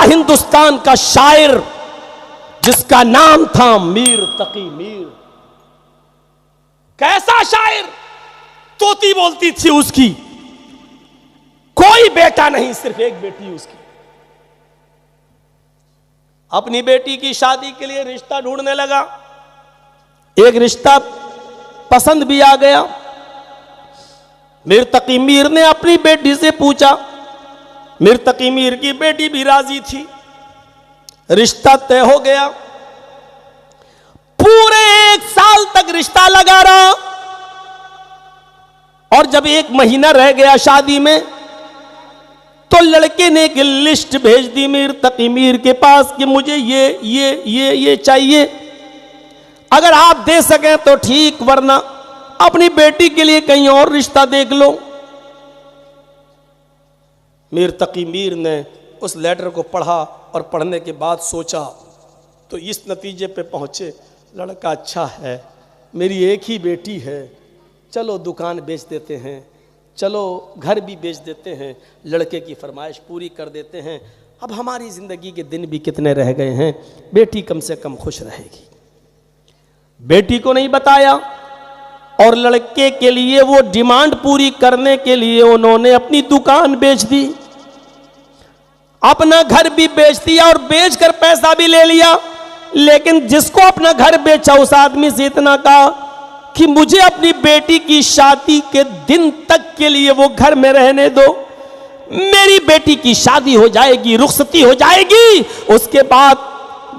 हिंदुस्तान का शायर जिसका नाम था मीर तकी मीर। कैसा शायर, तोती बोलती थी उसकी, कोई बेटा नहीं, सिर्फ एक बेटी उसकी। अपनी बेटी की शादी के लिए रिश्ता ढूंढने लगा, एक रिश्ता पसंद भी आ गया। मीर तकी मीर ने अपनी बेटी से पूछा, मीर तकी मीर की बेटी भी राजी थी, रिश्ता तय हो गया। पूरे 1 साल तक रिश्ता लगा रहा और जब 1 महीना रह गया शादी में तो लड़के ने एक लिस्ट भेज दी मीर तकी मीर के पास कि मुझे ये चाहिए, अगर आप दे सकें तो ठीक, वरना अपनी बेटी के लिए कहीं और रिश्ता देख लो। मीर तकी मीर ने उस लेटर को पढ़ा और पढ़ने के बाद सोचा तो इस नतीजे पे पहुंचे, लड़का अच्छा है, मेरी एक ही बेटी है, चलो दुकान बेच देते हैं, चलो घर भी बेच देते हैं, लड़के की फरमाइश पूरी कर देते हैं, अब हमारी ज़िंदगी के दिन भी कितने रह गए हैं, बेटी कम से कम खुश रहेगी। बेटी को नहीं बताया और लड़के के लिए वो डिमांड पूरी करने के लिए उन्होंने अपनी दुकान बेच दी, अपना घर भी बेच दिया और बेचकर पैसा भी ले लिया। लेकिन जिसको अपना घर बेचा उस आदमी से इतना कहा कि मुझे अपनी बेटी की शादी के दिन तक के लिए वो घर में रहने दो, मेरी बेटी की शादी हो जाएगी, रुखसती हो जाएगी, उसके बाद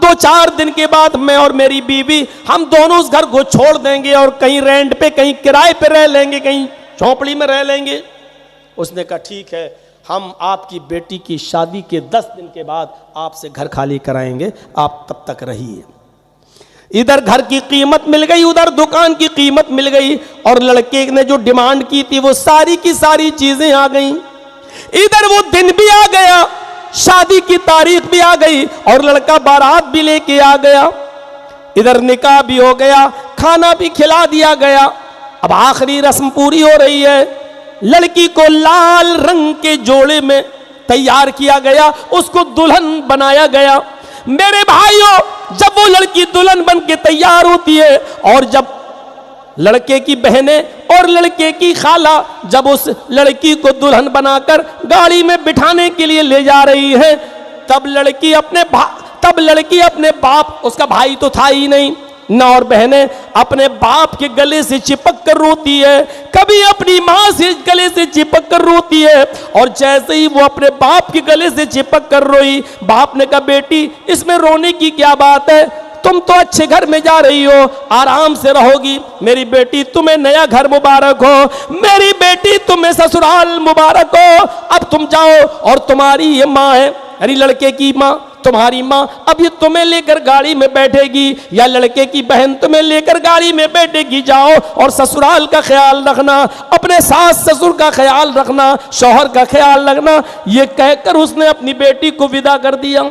2-4 दिन के बाद मैं और मेरी बीवी हम दोनों उस घर को छोड़ देंगे और कहीं रेंट पे, कहीं किराए पे रह लेंगे, कहीं झोंपड़ी में रह लेंगे। उसने कहा ठीक है, हम आपकी बेटी की शादी के 10 दिन के बाद आपसे घर खाली कराएंगे, आप तब तक रहिए। इधर घर की कीमत मिल गई, उधर दुकान की कीमत मिल गई और लड़के ने जो डिमांड की थी वो सारी की सारी चीजें आ गई। इधर वो दिन भी आ गया, शादी की तारीख भी आ गई और लड़का बारात भी लेके आ गया। इधर निकाह भी हो गया, खाना भी खिला दिया गया। अब आखिरी रस्म पूरी हो रही है, लड़की को लाल रंग के जोड़े में तैयार किया गया, उसको दुल्हन बनाया गया। मेरे भाइयों, जब वो लड़की दुल्हन बन के तैयार होती है और जब लड़के की बहनें और लड़के की खाला जब उस लड़की को दुल्हन बनाकर गाड़ी में बिठाने के लिए ले जा रही है, तब लड़की अपने बाप, उसका भाई तो था ही नहीं ना, और बहनें अपने बाप के गले से चिपक कर रोती है, कभी अपनी माँ से गले से चिपक कर रोती है। और जैसे ही वो अपने बाप के गले से चिपक कर रोई, बाप ने कहा बेटी इसमें रोने की क्या बात है, तुम तो अच्छे घर में जा रही हो, आराम से रहोगी, मेरी बेटी तुम्हें नया घर मुबारक हो, मेरी बेटी तुम्हें ससुराल मुबारक हो, अब तुम जाओ और तुम्हारी ये माँ है, अरे लड़के की माँ, तुम्हारी माँ अब ये तुम्हें लेकर गाड़ी में बैठेगी या लड़के की बहन तुम्हें लेकर गाड़ी में बैठेगी, जाओ और ससुराल का ख्याल रखना, अपने सास ससुर का ख्याल रखना, शौहर का ख्याल रखना। ये कहकर उसने अपनी बेटी को विदा कर दिया।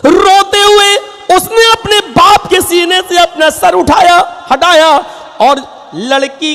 रोते हुए उसने अपने बाप के सीने से अपना सर हटाया और लड़के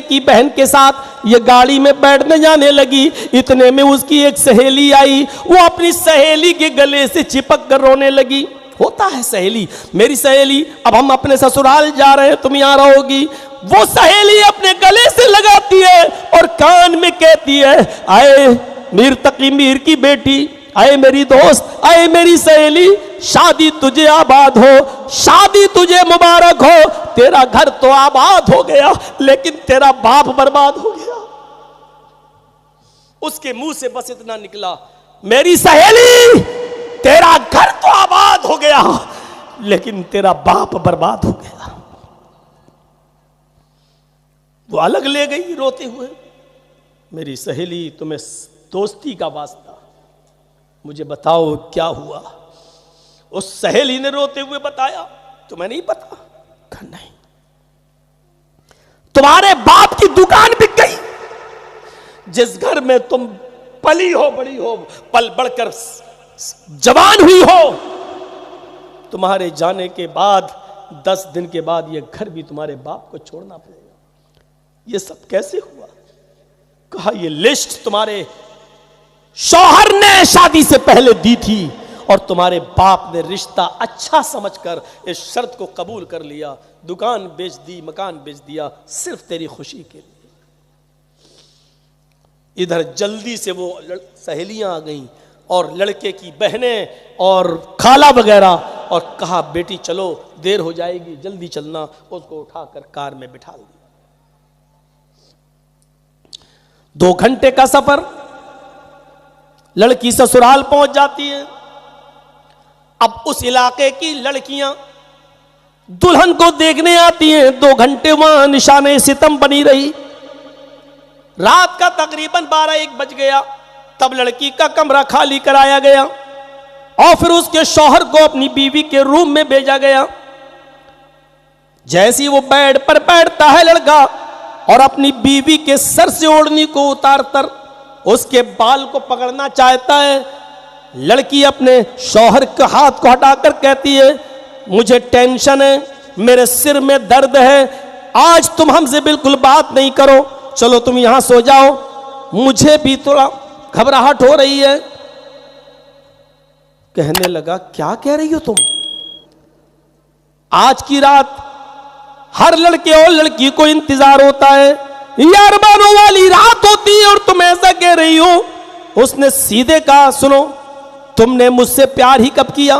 की बहन के साथ ये गाड़ी में बैठने जाने लगी। इतने में उसकी एक सहेली आई, वो अपनी सहेली के गले से चिपक कर रोने लगी। होता है सहेली, मेरी सहेली, अब हम अपने ससुराल जा रहे हैं, तुम यहाँ रहोगी। वो सहेली अपने गले से लगाती है और कान में कहती है, आए मीर तकी मीर की बेटी, आए मेरी दोस्त, आए मेरी सहेली, शादी तुझे आबाद हो, शादी तुझे मुबारक हो, तेरा घर तो आबाद हो गया लेकिन तेरा बाप बर्बाद हो गया। उसके मुंह से बस इतना निकला, मेरी सहेली तेरा घर तो आबाद हो गया लेकिन तेरा बाप बर्बाद हो गया। वो अलग ले गई रोते हुए, मेरी सहेली तुम्हें दोस्ती का वास्ता, मुझे बताओ क्या हुआ। उस सहेली ने रोते हुए बताया, तुम्हें नहीं पता? नहीं, तुम्हारे बाप की दुकान बिक गई, जिस घर में तुम पली हो, बड़ी हो, पल बढ़कर जवान हुई हो, तुम्हारे जाने के बाद 10 दिन के बाद यह घर भी तुम्हारे बाप को छोड़ना पड़ेगा। ये सब कैसे हुआ? कहा ये लिस्ट तुम्हारे शौहर ने शादी से पहले दी थी और तुम्हारे बाप ने रिश्ता अच्छा समझकर इस शर्त को कबूल कर लिया, दुकान बेच दी, मकान बेच दिया, सिर्फ तेरी खुशी के लिए। इधर जल्दी से वो सहेलियां आ गईं और लड़के की बहनें और खाला वगैरह, और कहा बेटी चलो देर हो जाएगी, जल्दी चलना। उसको उठाकर कार में बिठा दिया। 2 घंटे का सफर, लड़की ससुराल पहुंच जाती है। अब उस इलाके की लड़कियां दुल्हन को देखने आती हैं। 2 घंटे वहां निशाने सितम बनी रही। रात का तकरीबन 12-1 बज गया। तब लड़की का कमरा खाली कराया गया और फिर उसके शौहर को अपनी बीवी के रूम में भेजा गया। जैसे ही वो बेड पर बैठता है लड़का और अपनी बीवी के सर से ओढ़नी को उतारकर उसके बाल को पकड़ना चाहता है, लड़की अपने शौहर के हाथ को हटाकर कहती है, मुझे टेंशन है, मेरे सिर में दर्द है, आज तुम हमसे बिल्कुल बात नहीं करो, चलो तुम यहां सो जाओ, मुझे भी थोड़ा घबराहट हो रही है। कहने लगा, क्या कह रही हो तुम? आज की रात हर लड़के और लड़की को इंतजार होता है, यारबानों वाली रात होती है और तुम ऐसा कह रही हो। उसने सीधे कहा, सुनो, तुमने मुझसे प्यार ही कब किया?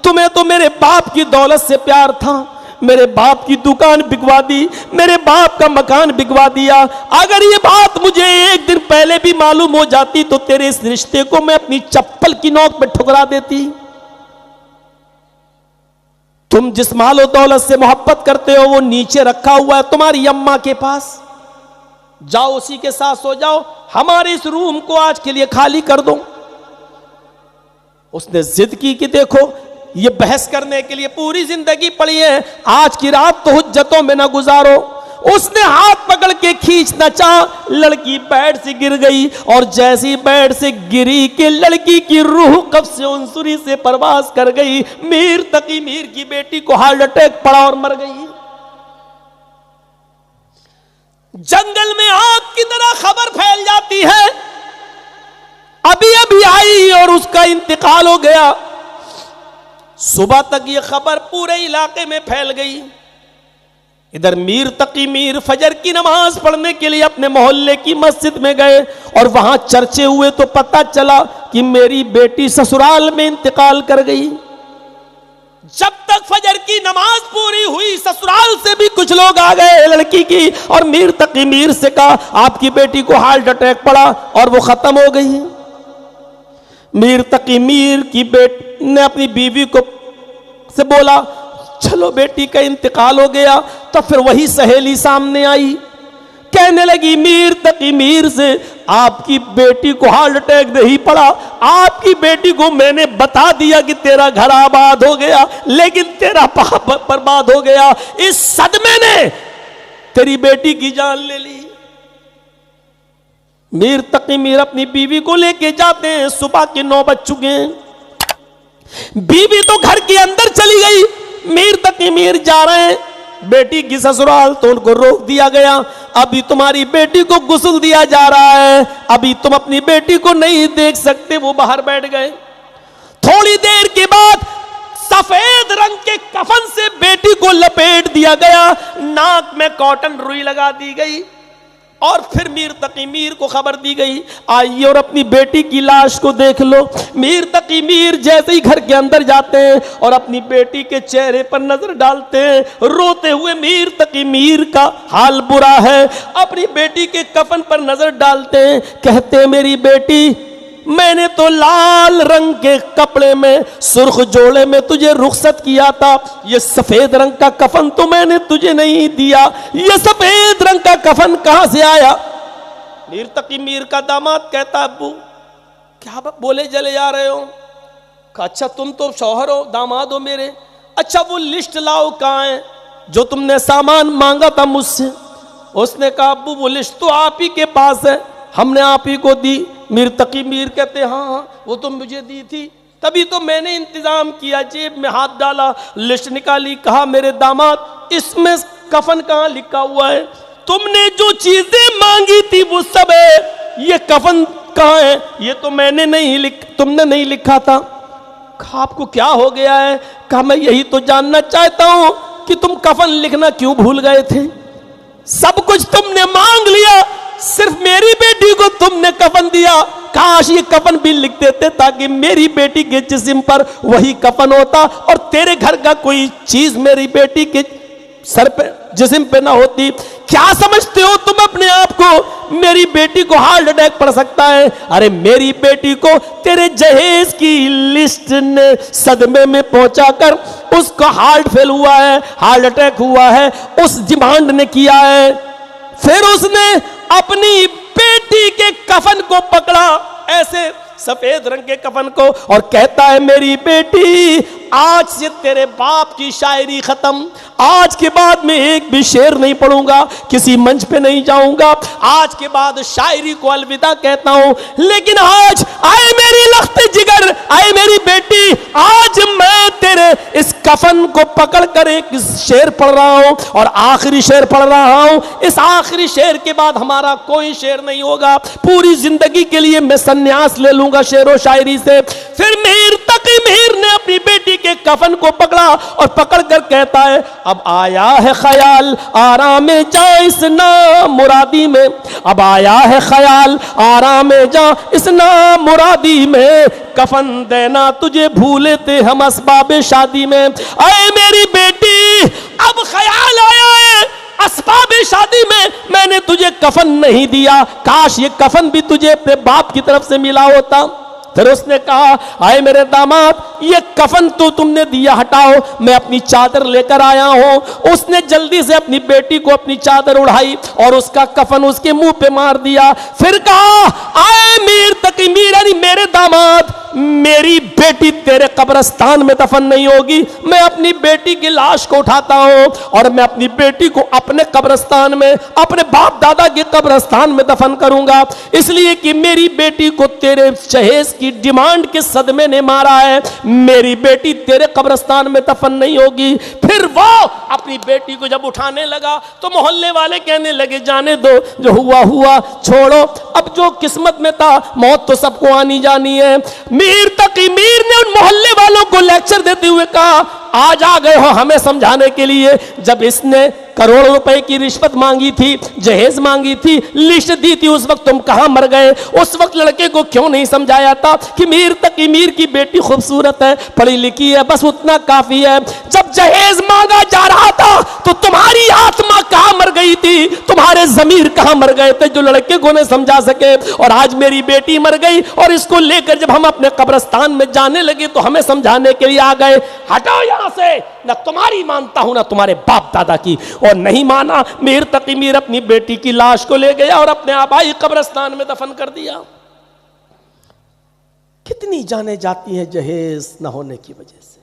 तुम्हें तो मेरे बाप की दौलत से प्यार था, मेरे बाप की दुकान बिकवा दी, मेरे बाप का मकान बिकवा दिया। अगर ये बात मुझे एक दिन पहले भी मालूम हो जाती तो तेरे इस रिश्ते को मैं अपनी चप्पल की नोक पे ठुकरा देती। तुम जिस मालो दौलत से मोहब्बत करते हो वो नीचे रखा हुआ है तुम्हारी अम्मा के पास, जाओ उसी के साथ सो जाओ, हमारे इस रूम को आज के लिए खाली कर दो। उसने जिद की कि देखो, ये बहस करने के लिए पूरी जिंदगी पड़ी है, आज की रात तो हुज्जतों में ना गुजारो। उसने हाथ पकड़ के खींचना चाहा, लड़की बेड से गिर गई और जैसी बेड से गिरी कि लड़की की रूह कब से उनसुरी से परवास कर गई। मीर तकी मीर की बेटी को हार्ट अटैक पड़ा और मर गई। जंगल में आग की तरह खबर फैल जाती है, अभी अभी आई और उसका इंतकाल हो गया। सुबह तक ये खबर पूरे इलाके में फैल गई। इधर मीर तकी मीर फजर की नमाज पढ़ने के लिए अपने मोहल्ले की मस्जिद में गए और वहां चर्चे हुए तो पता चला कि मेरी बेटी ससुराल में इंतकाल कर गई। जब तक फजर की नमाज पूरी हुई, ससुराल से भी कुछ लोग आ गए लड़की की और मीर तकी मीर से कहा, आपकी बेटी को हार्ट अटैक पड़ा और वो खत्म हो गई। मीर तकी मीर की बेटी ने अपनी बीवी को से बोला, चलो बेटी का इंतकाल हो गया। तो फिर वही सहेली सामने आई, कहने लगी मीर तकी मीर से, आपकी बेटी को हार्ट अटैक नहीं पड़ा, आपकी बेटी को मैंने बता दिया कि तेरा घर आबाद हो गया, लेकिन तेरा पाप बर्बाद हो गया। इस सदमे ने तेरी बेटी की जान ले ली। मीर तकी मीर अपनी बीवी को लेके जाते हैं। सुबह के 9 बज चुके हैं। बीवी तो घर के अंदर चली गई, मीर तकी मीर जा रहे हैं बेटी की ससुराल, तो उनको रोक दिया गया। अभी तुम्हारी बेटी को गुस्ल दिया जा रहा है, अभी तुम अपनी बेटी को नहीं देख सकते। वो बाहर बैठ गए। थोड़ी देर के बाद सफेद रंग के कफन से बेटी को लपेट दिया गया, नाक में कॉटन रुई लगा दी गई और फिर मीर तकी मीर को खबर दी गई, आइए और अपनी बेटी की लाश को देख लो। मीर तकी मीर जैसे ही घर के अंदर जाते हैं और अपनी बेटी के चेहरे पर नजर डालते हैं, रोते हुए मीर तकी मीर का हाल बुरा है। अपनी बेटी के कफन पर नजर डालते हैं, कहते हैं मेरी बेटी, मैंने तो लाल रंग के कपड़े में सुर्ख जोड़े में तुझे रुखसत किया था, ये सफेद रंग का कफन तो मैंने तुझे नहीं दिया, ये सफेद रंग का कफन कहां से आया? मीर तकी मीर का दामाद कहता, अब्बू क्या बोले जले जा रहे हो? अच्छा तुम तो शौहर हो, दामाद हो मेरे, अच्छा वो लिस्ट लाओ कहाँ है जो तुमने सामान मांगा था मुझसे। उसने कहा, अब्बू वो लिस्ट तो आप ही के पास है, हमने आप ही को दी। मीर तकी मीर कहते, हाँ हाँ वो तो मुझे दी थी, तभी तो मैंने इंतजाम किया। जेब में हाथ डाला, लिस्ट निकाली, कहा मेरे दामाद इसमें कफन कहाँ लिखा हुआ है? तुमने जो चीजें मांगी थी वो सब है, ये कफन कहाँ है? ये तो मैंने नहीं तुमने नहीं लिखा था। कहा आपको क्या हो गया है? कहा मैं यही तो जानना चाहता हूं कि तुम कफन लिखना क्यों भूल गए थे? सब कुछ तुमने मांग लिया, सिर्फ मेरी बेटी को तुमने कफन दिया। काश ये कफन भी लिख देते ताकि मेरी बेटी के जिस्म पर वही कफन होता और तेरे घर का कोई चीज मेरी बेटी के सर पे जिस्म पे ना होती। क्या समझते हो तुम अपने आप को? मेरी बेटी को हार्ट अटैक पड़ सकता है। अरे मेरी बेटी को तेरे जहेज की लिस्ट ने सदमे में पहुंचाकर उसका हार्ट फेल हुआ है, हार्ट अटैक हुआ है, उस डिमांड ने किया है। फिर उसने अपनी बेटी के कफन को पकड़ा, ऐसे सफेद रंग के कफन को, और कहता है मेरी बेटी आज से तेरे बाप की शायरी खत्म। आज के बाद मैं एक भी शेर नहीं पढ़ूंगा, किसी मंच पे नहीं जाऊंगा। आज के बाद शायरी को अलविदा कहता हूं। लेकिन आज आए मेरी लख्त जिगर, आए मेरी बेटी, आज मैं तेरे इस कफन को पकड़ कर एक शेर पढ़ रहा हूं और आखिरी शेर पढ़ रहा हूं। इस आखिरी शेर के बाद हमारा कोई शेर नहीं होगा। पूरी जिंदगी के लिए मैं संन्यास ले लूंगा शेरो शायरी से। फिर मीर तकी मीर ने अपनी बेटी के कफन को पकड़ा और पकड़कर कहता है अब आया है ख्याल आराम जा इस ना मुरादी में, अब आया है ख्याल आराम जा इस ना मुरादी में, कफन देना तुझे भूले थे हम असबाब शादी में। आए मेरी बेटी अब ख्याल आया है असबाब शादी में, मैंने तुझे कफन नहीं दिया, काश ये कफन भी तुझे अपने बाप की तरफ से मिला होता। फिर उसने कहा आए मेरे दामाद ये कफन तो तुमने दिया हटाओ, मैं अपनी चादर लेकर आया हूं। उसने जल्दी से अपनी बेटी को अपनी चादर उड़ाई और उसका कफन उसके मुंह पे मार दिया। फिर कहा आए मीर तकी मीर यानी मेरे दामाद, मेरी बेटी तेरे कब्रिस्तान में दफन नहीं होगी। मैं अपनी बेटी की लाश को उठाता हूं और मैं अपनी बेटी को अपने कब्रिस्तान में, अपने बाप दादा के कब्रिस्तान में दफन करूंगा, इसलिए कि मेरी बेटी को तेरे जहेज की डिमांड के सदमे ने मारा है। मेरी बेटी तेरे कब्रिस्तान में दफन नहीं होगी। फिर वो अपनी बेटी को जब उठाने लगा तो मोहल्ले वाले कहने लगे जाने दो, जो हुआ हुआ छोड़ो, अब जो किस्मत में था मौत तो सबको आनी जानी है। मीर तकी मीर ने उन मोहल्ले वालों को लेक्चर देते हुए कहा आज आ गए हो हमें समझाने के लिए। जब इसने करोड़ों रुपए की रिश्वत मांगी थी, जहेज मांगी थी, लिस्ट दी थी, उस वक्त तुम कहां मर गए? उस वक्त लड़के को क्यों नहीं समझाया था कि मीर तकी मीर की बेटी खूबसूरत है, पढ़ी लिखी है, बस उतना काफी है। जब जहेज मांगा जा रहा था तो तुम्हारी आत्मा कहां मर गई थी, तुम्हारे जमीर कहां मर गए थे, जो लड़के को नहीं समझा सके। और आज मेरी बेटी मर गई और इसको लेकर जब हम अपने कब्रिस्तान में जाने लगे तो हमें समझाने के लिए आ गए। हटाओ यहां से, न तुम्हारी मानता हूं ना तुम्हारे बाप दादा की। और नहीं माना, मीर तकी मीर अपनी बेटी की लाश को ले गया और अपने आबाई कब्रिस्तान में दफन कर दिया। कितनी जाने जाती हैं जहेज न होने की वजह से।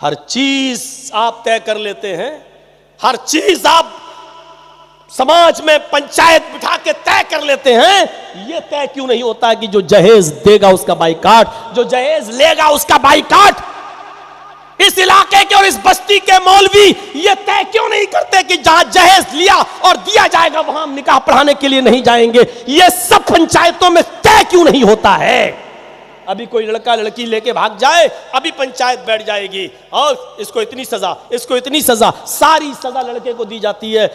हर चीज आप तय कर लेते हैं, हर चीज आप समाज में पंचायत बिठा के तय कर लेते हैं। यह तय क्यों नहीं होता कि जो जहेज देगा उसका बाइकाट, जो जहेज लेगा उसका बाइकाट? इस इलाके के और इस बस्ती के मौलवी ये तय क्यों नहीं करते कि जहां जहेज लिया और दिया जाएगा वहां हम निकाह पढ़ाने के लिए नहीं जाएंगे? ये सब पंचायतों में तय क्यों नहीं होता है? अभी कोई लड़का लड़की लेके भाग जाए, अभी पंचायत बैठ जाएगी और इसको इतनी सजा, इसको इतनी सजा, सारी सजा लड़के को दी जाती है।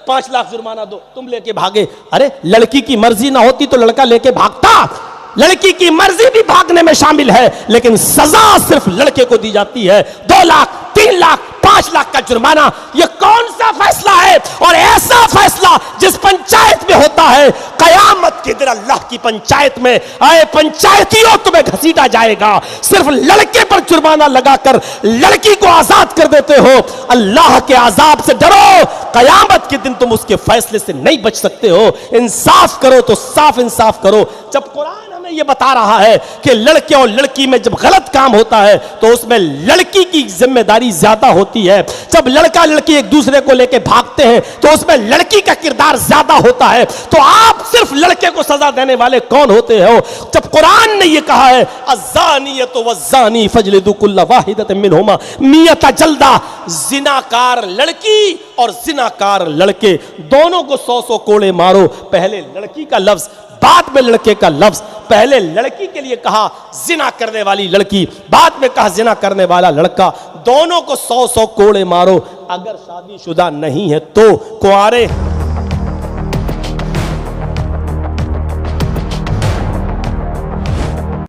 5 लाख जुर्माना दो, तुम लेके भागे। अरे लड़की की मर्जी ना होती तो लड़का लेके भागता? लड़की की मर्जी भी भागने में शामिल है, लेकिन सजा सिर्फ लड़के को दी जाती है। 2 लाख, 3 लाख, 5 लाख का जुर्माना, यह कौन सा फैसला है? और ऐसा फैसला जिस पंचायत में होता है, कयामत के दिन अल्लाह की पंचायत में आए पंचायतियों तुम्हें घसीटा जाएगा। सिर्फ लड़के पर जुर्माना लगाकर लड़की को आजाद कर देते हो। अल्लाह के आजाब से डरो, कयामत के दिन तुम उसके फैसले से नहीं बच सकते हो। इंसाफ करो तो साफ इंसाफ करो। जब कुरान ये बता रहा है कि लड़के और लड़की में जब गलत काम होता है तो उसमें लड़की की जिम्मेदारी ज्यादा होती होती है। जब लड़का लड़की एक दूसरे को लेके भागते हैं तो उसमें लड़की का किरदार ज्यादा होता है। तो आप सिर्फ लड़के को सजा देने वाले कौन होते हो? जब कुरान ने ये कहा है अज़्ज़ानियतु वज़्ज़ानी फजलिदू कुल्ला वाहिदतिन मिनहुमा मियता जल्दा, जिनाकार लड़की और जिनाकार लड़के दोनों को 100 कोड़े मारो। पहले लड़की का लफ्ज, बाद में लड़के का लफ्ज। पहले लड़की के लिए कहा जिना करने वाली लड़की, बाद में कहा जिना करने वाला लड़का। दोनों को 100 कोड़े मारो। अगर शादीशुदा नहीं है तो कुंवारे